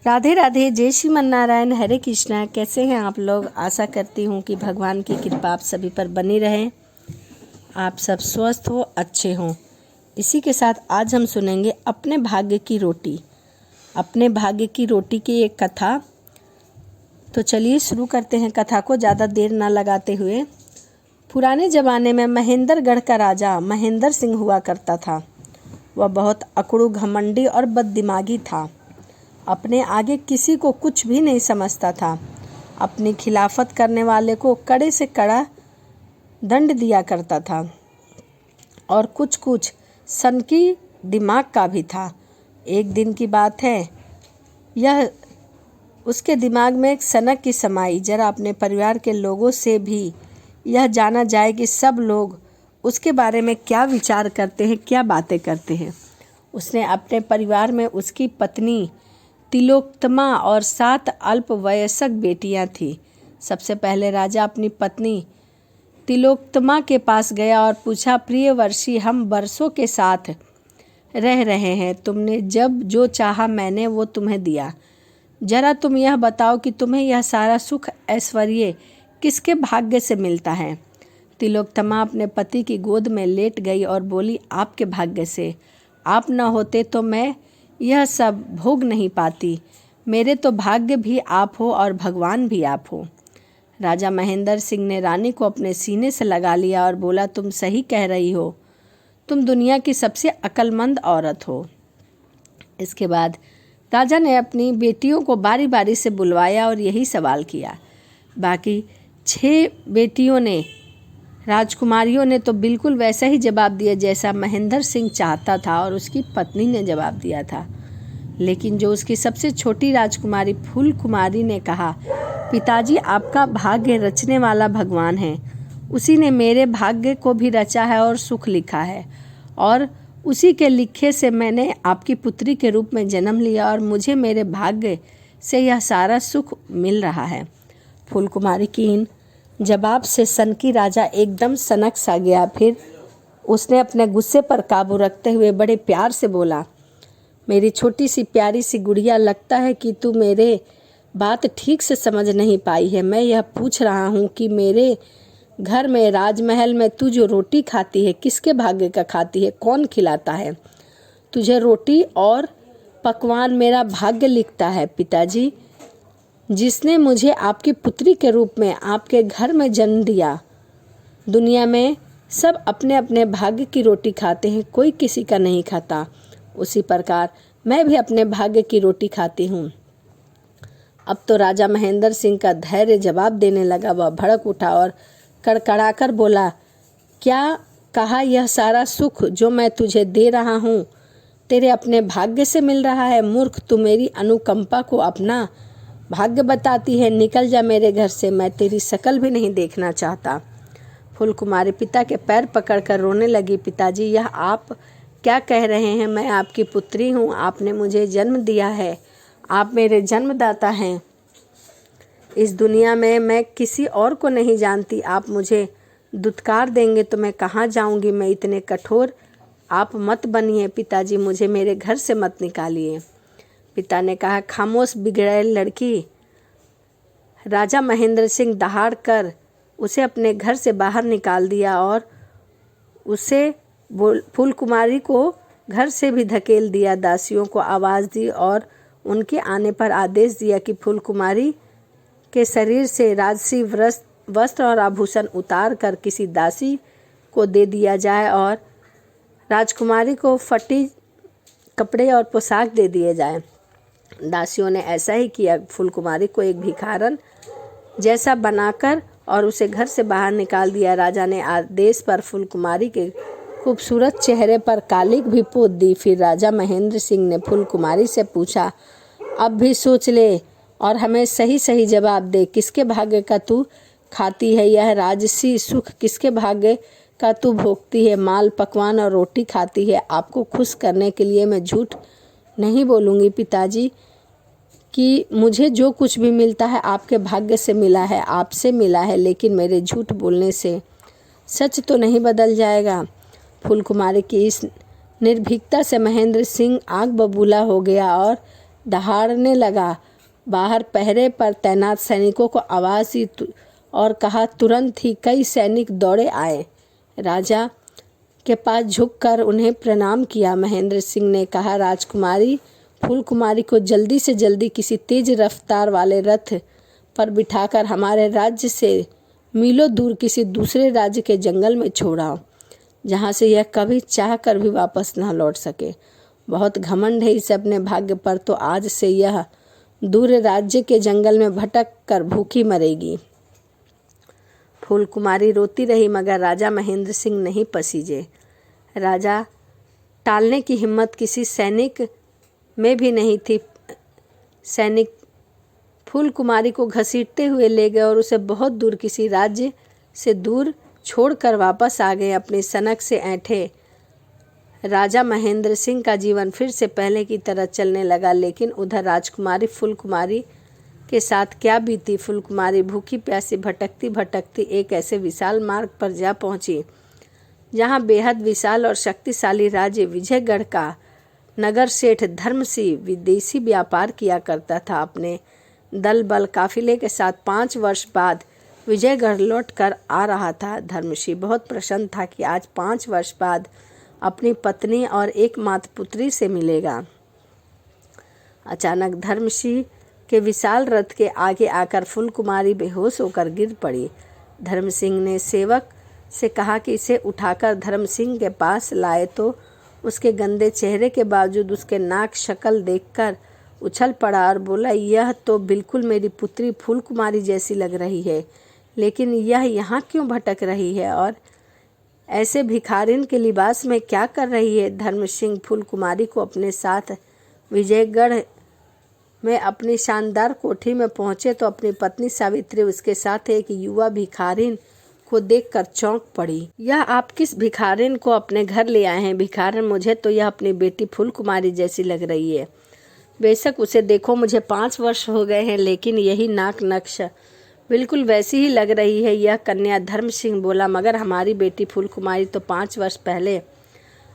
राधे राधे, जय श्रीमन नारायण, हरे कृष्णा। कैसे हैं आप लोग? आशा करती हूँ कि भगवान की कृपा आप सभी पर बनी रहे, आप सब स्वस्थ हो, अच्छे हों। इसी के साथ आज हम सुनेंगे अपने भाग्य की रोटी। अपने भाग्य की रोटी की एक कथा। तो चलिए शुरू करते हैं कथा को, ज़्यादा देर ना लगाते हुए। पुराने ज़माने में महेंद्रगढ़ का राजा महेंद्र सिंह हुआ करता था। वह बहुत अकड़ू, घमंडी और बददिमागी था। अपने आगे किसी को कुछ भी नहीं समझता था। अपनी खिलाफत करने वाले को कड़े से कड़ा दंड दिया करता था और कुछ कुछ सनकी दिमाग का भी था। एक दिन की बात है, यह उसके दिमाग में एक सनक की समाई, जरा अपने परिवार के लोगों से भी यह जाना जाए कि सब लोग उसके बारे में क्या विचार करते हैं, क्या बातें करते हैं। उसने अपने परिवार में उसकी पत्नी तिलोत्तमा और 7 अल्पवयस्क बेटियां थीं। सबसे पहले राजा अपनी पत्नी तिलोत्तमा के पास गया और पूछा, प्रियवर्षी, हम बरसों के साथ रह रहे हैं। तुमने जब जो चाहा मैंने वो तुम्हें दिया। जरा तुम यह बताओ कि तुम्हें यह सारा सुख ऐश्वर्य किसके भाग्य से मिलता है। तिलोत्तमा अपने पति की गोद में लेट गई और बोली, आपके भाग्य से। आप न होते तो मैं यह सब भोग नहीं पाती। मेरे तो भाग्य भी आप हो और भगवान भी आप हो। राजा महेंद्र सिंह ने रानी को अपने सीने से लगा लिया और बोला, तुम सही कह रही हो। तुम दुनिया की सबसे अक्लमंद औरत हो। इसके बाद राजा ने अपनी बेटियों को बारी बारी से बुलवाया और यही सवाल किया। बाकी 6 बेटियों ने, राजकुमारियों ने तो बिल्कुल वैसा ही जवाब दिया जैसा महेंद्र सिंह चाहता था और उसकी पत्नी ने जवाब दिया था। लेकिन जो उसकी सबसे छोटी राजकुमारी फूल कुमारी ने कहा, पिताजी, आपका भाग्य रचने वाला भगवान है। उसी ने मेरे भाग्य को भी रचा है और सुख लिखा है, और उसी के लिखे से मैंने आपकी पुत्री के रूप में जन्म लिया और मुझे मेरे भाग्य से यह सारा सुख मिल रहा है। फूल कुमारी की इन जवाब से सनकी राजा एकदम सनक सा गया। फिर उसने अपने गुस्से पर काबू रखते हुए बड़े प्यार से बोला, मेरी छोटी सी प्यारी सी गुड़िया, लगता है कि तू मेरे बात ठीक से समझ नहीं पाई है। मैं यह पूछ रहा हूँ कि मेरे घर में, राजमहल में तू जो रोटी खाती है, किसके भाग्य का खाती है? कौन खिलाता है तुझे रोटी और पकवान? मेरा भाग्य लिखता है पिताजी, जिसने मुझे आपकी पुत्री के रूप में आपके घर में जन्म दिया। दुनिया में सब अपने अपने भाग्य की रोटी खाते हैं, कोई किसी का नहीं खाता। उसी प्रकार मैं भी अपने भाग्य की रोटी खाती हूँ। अब तो राजा महेंद्र सिंह का धैर्य जवाब देने लगा। वह भड़क उठा और कड़कड़ाकर बोला, क्या कहा? यह सारा सुख जो मैं तुझे दे रहा हूँ तेरे अपने भाग्य से मिल रहा है? मूर्ख, तू मेरी अनुकंपा को अपना भाग्य बताती है। निकल जा मेरे घर से, मैं तेरी शकल भी नहीं देखना चाहता। फूल कुमारी पिता के पैर पकड़कर रोने लगी। पिताजी, यह आप क्या कह रहे हैं? मैं आपकी पुत्री हूँ, आपने मुझे जन्म दिया है, आप मेरे जन्मदाता हैं। इस दुनिया में मैं किसी और को नहीं जानती। आप मुझे दुत्कार देंगे तो मैं कहाँ जाऊँगी? मैं इतने कठोर आप मत बनिए पिताजी, मुझे मेरे घर से मत निकालिए। पिता ने कहा, खामोश बिगड़ैल लड़की। राजा महेंद्र सिंह दहाड़ कर उसे अपने घर से बाहर निकाल दिया और उसे फूल कुमारी को घर से भी धकेल दिया। दासियों को आवाज़ दी और उनके आने पर आदेश दिया कि फूल कुमारी के शरीर से राजसी वस्त्र और आभूषण उतार कर किसी दासी को दे दिया जाए और राजकुमारी को फटी कपड़े और पोशाक दे दिए जाए। दासियों ने ऐसा ही किया। फूल कुमारी को एक भिखारन जैसा बनाकर और उसे घर से बाहर निकाल दिया। राजा ने आदेश पर फूल कुमारी के खूबसूरत चेहरे पर कालिक भी पोत दी। फिर राजा महेंद्र सिंह ने फूल कुमारी से पूछा, अब भी सोच ले और हमें सही सही जवाब दे, किसके भाग्य का तू खाती है? यह राजसी सुख किसके भाग्य का तू भोगती है? माल, पकवान और रोटी खाती है। आपको खुश करने के लिए मैं झूठ नहीं बोलूँगी पिताजी कि मुझे जो कुछ भी मिलता है आपके भाग्य से मिला है, आपसे मिला है, लेकिन मेरे झूठ बोलने से सच तो नहीं बदल जाएगा। फूल कुमारी की इस निर्भीकता से महेंद्र सिंह आग बबूला हो गया और दहाड़ने लगा। बाहर पहरे पर तैनात सैनिकों को आवाज़ दी और कहा, तुरंत ही कई सैनिक दौड़े आए। राजा के पास झुककर उन्हें प्रणाम किया। महेंद्र सिंह ने कहा, राजकुमारी फूलकुमारी को जल्दी से जल्दी किसी तेज रफ्तार वाले रथ पर बिठाकर हमारे राज्य से मीलों दूर किसी दूसरे राज्य के जंगल में छोड़ाओ, जहाँ से यह कभी चाह कर भी वापस ना लौट सके। बहुत घमंड है इसे अपने भाग्य पर, तो आज से यह दूर राज्य के जंगल में भटक कर भूखी मरेगी। फूलकुमारी रोती रही, मगर राजा महेंद्र सिंह नहीं पसीजे। राजा टालने की हिम्मत किसी सैनिक में भी नहीं थी। सैनिक फूलकुमारी को घसीटते हुए ले गए और उसे बहुत दूर किसी राज्य से दूर छोड़कर वापस आ गए। अपनी सनक से ऐंठे राजा महेंद्र सिंह का जीवन फिर से पहले की तरह चलने लगा। लेकिन उधर राजकुमारी फूलकुमारी के साथ क्या बीती। फूलकुमारी भूखी प्यासी भटकती भटकती एक ऐसे विशाल मार्ग पर जा पहुंची जहां बेहद विशाल और शक्तिशाली राज्य विजयगढ़ का नगर सेठ धर्मसिंह विदेशी व्यापार किया करता था। अपने दल बल काफिले के साथ 5 वर्ष बाद विजयगढ़ लौट कर आ रहा था। धर्मसिंह बहुत प्रसन्न था कि आज 5 वर्ष बाद अपनी पत्नी और एकमात्र पुत्री से मिलेगा। अचानक धर्मसिंह के विशाल रथ के आगे आकर फूलकुमारी बेहोश होकर गिर पड़ी। धर्मसिंह ने सेवक से कहा कि इसे उठाकर धर्मसिंह के पास लाए, तो उसके गंदे चेहरे के बावजूद उसके नाक शक्ल देखकर उछल पड़ा और बोला, यह तो बिल्कुल मेरी पुत्री फूलकुमारी जैसी लग रही है, लेकिन यह यहाँ क्यों भटक रही है और ऐसे भिखारिन के लिबास में क्या कर रही है। धर्मसिंह फूलकुमारी को अपने साथ विजयगढ़ में अपनी शानदार कोठी में पहुंचे तो अपनी पत्नी सावित्री उसके साथ एक युवा भिखारिन को देखकर चौंक पड़ी। यह आप किस भिखारिन को अपने घर ले आए हैं? भिखारिन, मुझे तो यह अपनी बेटी फूलकुमारी जैसी लग रही है। बेशक उसे देखो, मुझे 5 वर्ष हो गए हैं, लेकिन यही नाक नक्श बिल्कुल वैसी ही लग रही है। यह कन्या धर्मसिंह बोला, मगर हमारी बेटी फूलकुमारी तो 5 वर्ष पहले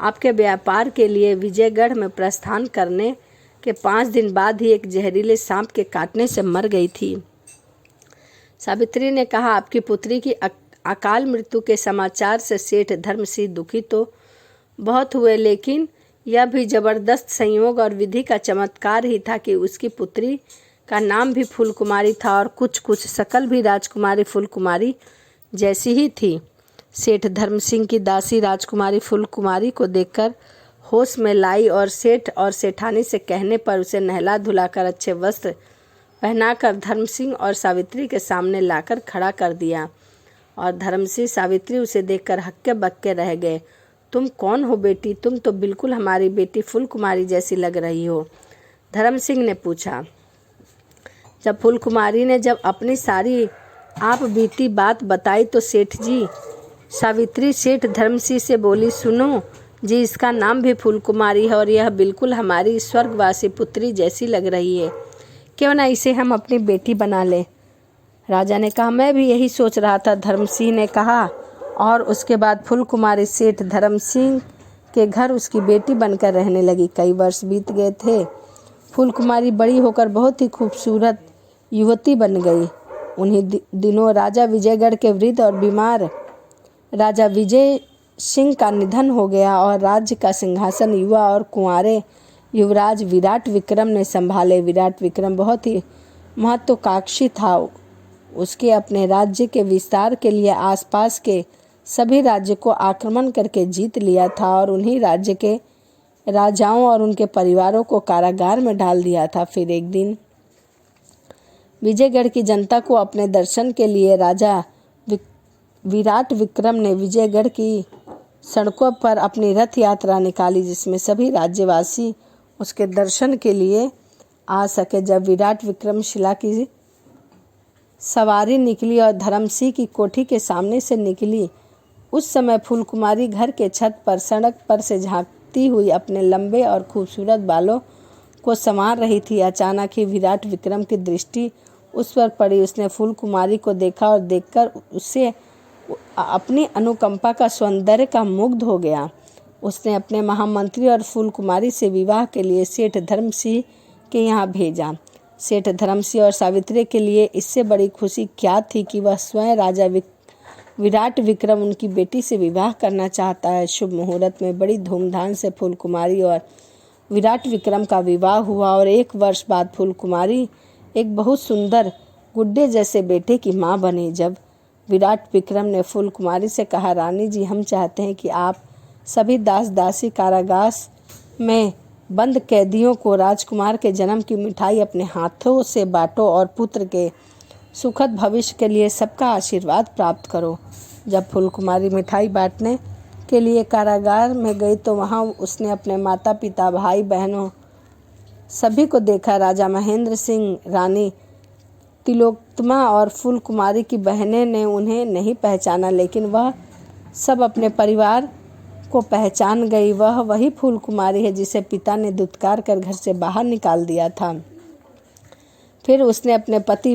आपके व्यापार के लिए विजयगढ़ में प्रस्थान करने के 5 दिन बाद ही एक जहरीले सांप के काटने से मर गई थी। सावित्री ने कहा, आपकी पुत्री की अकाल मृत्यु के समाचार से सेठ धर्मसिंह दुखी तो बहुत हुए, लेकिन यह भी जबरदस्त संयोग और विधि का चमत्कार ही था कि उसकी पुत्री का नाम भी फूलकुमारी था और कुछ शकल भी राजकुमारी फूलकुमारी जैसी ही थी। सेठ धर्मसिंह की दासी राजकुमारी फूलकुमारी को देखकर होश में लाई और सेठ और सेठानी से कहने पर उसे नहला धुलाकर अच्छे वस्त्र पहनाकर धर्मसिंह और सावित्री के सामने लाकर खड़ा कर दिया। और धर्मसिंह सावित्री उसे देखकर हक्के बक्के रह गए। तुम कौन हो बेटी? तुम तो बिल्कुल हमारी बेटी फूलकुमारी जैसी लग रही हो, धर्मसिंह ने पूछा। जब फूलकुमारी ने अपनी सारी आप बीती बात बताई तो सेठ जी सावित्री सेठ धर्मसिंह से बोली, सुनो जी, इसका नाम भी फूलकुमारी है और यह बिल्कुल हमारी स्वर्गवासी पुत्री जैसी लग रही है। क्यों ना इसे हम अपनी बेटी बना लें? राजा ने कहा, मैं भी यही सोच रहा था, धर्मसिंह ने कहा। और उसके बाद फूलकुमारी सेठ धर्मसिंह के घर उसकी बेटी बनकर रहने लगी। कई वर्ष बीत गए थे। फूलकुमारी बड़ी होकर बहुत ही खूबसूरत युवती बन गई। उन्हीं दिनों राजा विजयगढ़ के वृद्ध और बीमार राजा विजय सिंह का निधन हो गया और राज्य का सिंहासन युवा और कुंवारे युवराज विराट विक्रम ने संभाले। विराट विक्रम बहुत ही महत्वाकांक्षी था। उसके अपने राज्य के विस्तार के लिए आसपास के सभी राज्य को आक्रमण करके जीत लिया था और उन्हीं राज्य के राजाओं और उनके परिवारों को कारागार में डाल दिया था। फिर एक दिन विजयगढ़ की जनता को अपने दर्शन के लिए राजा विराट विक्रम ने विजयगढ़ की सड़कों पर अपनी रथ यात्रा निकाली, जिसमें सभी राज्यवासी उसके दर्शन के लिए आ सके। जब विराट विक्रम शिला की सवारी निकली और धर्मसिंह की कोठी के सामने से निकली, उस समय फूलकुमारी घर के छत पर सड़क पर से झांकती हुई अपने लंबे और खूबसूरत बालों को संवार रही थी। अचानक ही विराट विक्रम की दृष्टि उस पर पड़ी। उसने फूलकुमारी को देखा और देखकर उससे अपनी अनुकंपा का सौंदर्य का मुग्ध हो गया। उसने अपने महामंत्री और फूलकुमारी से विवाह के लिए सेठ धर्मसिंह के यहाँ भेजा। सेठ धर्मसिंह और सावित्री के लिए इससे बड़ी खुशी क्या थी कि वह स्वयं राजा विराट विक्रम उनकी बेटी से विवाह करना चाहता है। शुभ मुहूर्त में बड़ी धूमधाम से फूलकुमारी और विराट विक्रम का विवाह हुआ और 1 वर्ष बाद फूलकुमारी एक बहुत सुंदर गुड्डे जैसे बेटे की माँ बनी। जब विराट विक्रम ने फूलकुमारी से कहा, रानी जी, हम चाहते हैं कि आप सभी दास दासी कारागार में बंद कैदियों को राजकुमार के जन्म की मिठाई अपने हाथों से बांटो और पुत्र के सुखद भविष्य के लिए सबका आशीर्वाद प्राप्त करो। जब फूलकुमारी मिठाई बांटने के लिए कारागार में गई तो वहाँ उसने अपने माता पिता, भाई बहनों सभी को देखा। राजा महेंद्र सिंह, रानी तिलोत्तमा और फूलकुमारी की बहनें ने उन्हें नहीं पहचाना, लेकिन वह सब अपने परिवार को पहचान गई। वह वही फूलकुमारी है जिसे पिता ने धुतकार कर घर से बाहर निकाल दिया था। फिर उसने अपने पति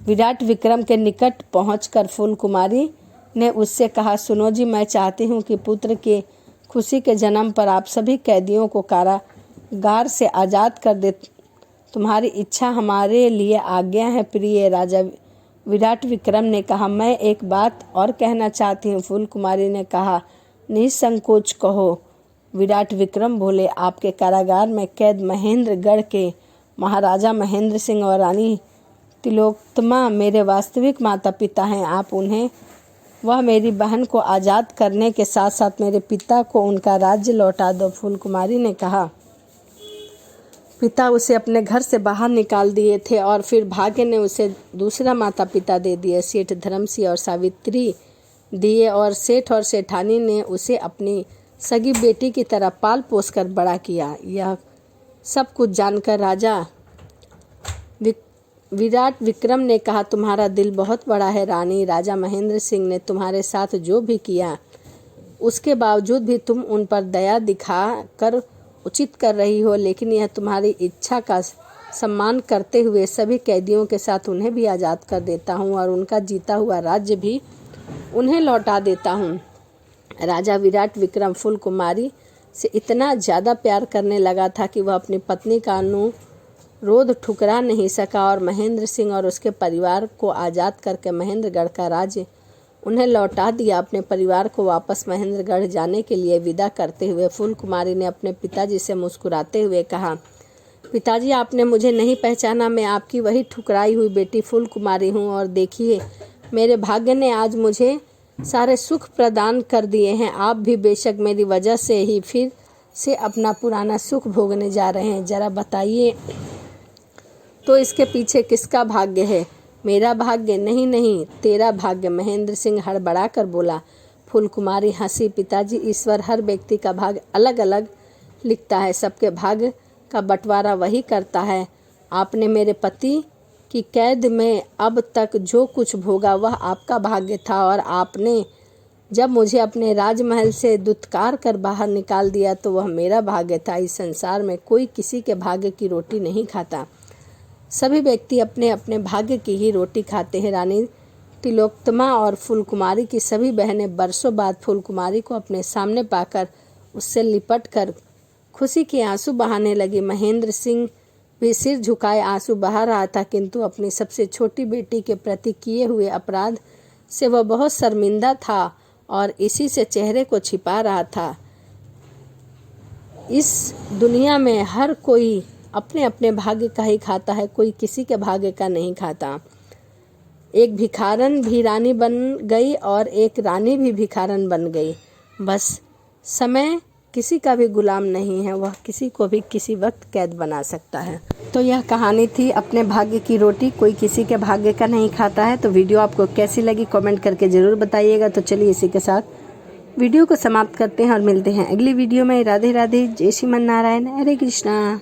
विराट विक्रम के निकट पहुंचकर फूलकुमारी ने उससे कहा, सुनो जी, मैं चाहती हूँ कि पुत्र के खुशी के जन्म पर आप सभी कैदियों को कारागार से आज़ाद कर दे। तुम्हारी इच्छा हमारे लिए आज्ञा है प्रिय। राजा विराट विक्रम ने कहा, मैं एक बात और कहना चाहती हूँ। फूलकुमारी ने कहा, निसंकोच कहो। विराट विक्रम बोले, आपके कारागार में कैद महेंद्रगढ़ के महाराजा महेंद्र सिंह और रानी तिलोत्तमा मेरे वास्तविक माता पिता हैं। आप उन्हें वह मेरी बहन को आज़ाद करने के साथ साथ मेरे पिता को उनका राज्य लौटा दो। फूलकुमारी ने कहा, पिता उसे अपने घर से बाहर निकाल दिए थे और फिर भाग्य ने उसे दूसरा माता पिता दे दिए। सेठ धर्मसिंह और सावित्री दिए और सेठ और सेठानी ने उसे अपनी सगी बेटी की तरह पाल पोस कर बड़ा किया। यह सब कुछ जानकर राजा विराट विक्रम ने कहा, तुम्हारा दिल बहुत बड़ा है रानी। राजा महेंद्र सिंह ने तुम्हारे साथ जो भी किया उसके बावजूद भी तुम उन पर दया दिखा कर उचित कर रही हो, लेकिन यह तुम्हारी इच्छा का सम्मान करते हुए सभी कैदियों के साथ उन्हें भी आज़ाद कर देता हूँ और उनका जीता हुआ राज्य भी उन्हें लौटा देता हूँ। राजा विराट विक्रम फूलकुमारी से इतना ज़्यादा प्यार करने लगा था कि वह अपनी पत्नी का अनुरोध ठुकरा नहीं सका और महेंद्र सिंह और उसके परिवार को आज़ाद करके महेंद्रगढ़ का राज्य उन्हें लौटा दिया। अपने परिवार को वापस महेंद्रगढ़ जाने के लिए विदा करते हुए फूलकुमारी ने अपने पिताजी से मुस्कुराते हुए कहा, पिताजी, आपने मुझे नहीं पहचाना। मैं आपकी वही ठुकराई हुई बेटी फूलकुमारी हूँ और देखिए, मेरे भाग्य ने आज मुझे सारे सुख प्रदान कर दिए हैं। आप भी बेशक मेरी वजह से ही फिर से अपना पुराना सुख भोगने जा रहे हैं। जरा बताइए तो इसके पीछे किसका भाग्य है? मेरा भाग्य? नहीं नहीं, तेरा भाग्य। महेंद्र सिंह हड़बड़ा कर बोला। फूलकुमारी हंसी, पिताजी, ईश्वर हर व्यक्ति का भाग्य अलग अलग लिखता है, सबके भाग्य का बंटवारा वही करता है। आपने मेरे पति की कैद में अब तक जो कुछ भोगा वह आपका भाग्य था और आपने जब मुझे अपने राजमहल से दुत्कार कर बाहर निकाल दिया तो वह मेरा भाग्य था। इस संसार में कोई किसी के भाग्य की रोटी नहीं खाता, सभी व्यक्ति अपने अपने भाग्य की ही रोटी खाते हैं। रानी तिलोत्तमा और फूलकुमारी की सभी बहनें बरसों बाद फूलकुमारी को अपने सामने पाकर उससे लिपट कर खुशी के आंसू बहाने लगी। महेंद्र सिंह भी सिर झुकाए आंसू बहा रहा था, किंतु अपनी सबसे छोटी बेटी के प्रति किए हुए अपराध से वह बहुत शर्मिंदा था और इसी से चेहरे को छिपा रहा था। इस दुनिया में हर कोई अपने अपने भाग्य का ही खाता है, कोई किसी के भाग्य का नहीं खाता। एक भिखारन भी रानी बन गई और एक रानी भी भिखारन बन गई। बस समय किसी का भी गुलाम नहीं है, वह किसी को भी किसी वक्त कैद बना सकता है। तो यह कहानी थी अपने भाग्य की रोटी कोई किसी के भाग्य का नहीं खाता है। तो वीडियो आपको कैसी लगी कमेंट करके ज़रूर बताइएगा। तो चलिए इसी के साथ वीडियो को समाप्त करते हैं और मिलते हैं अगली वीडियो में। राधे राधे, जय श्री मन नारायण, हरे कृष्णा।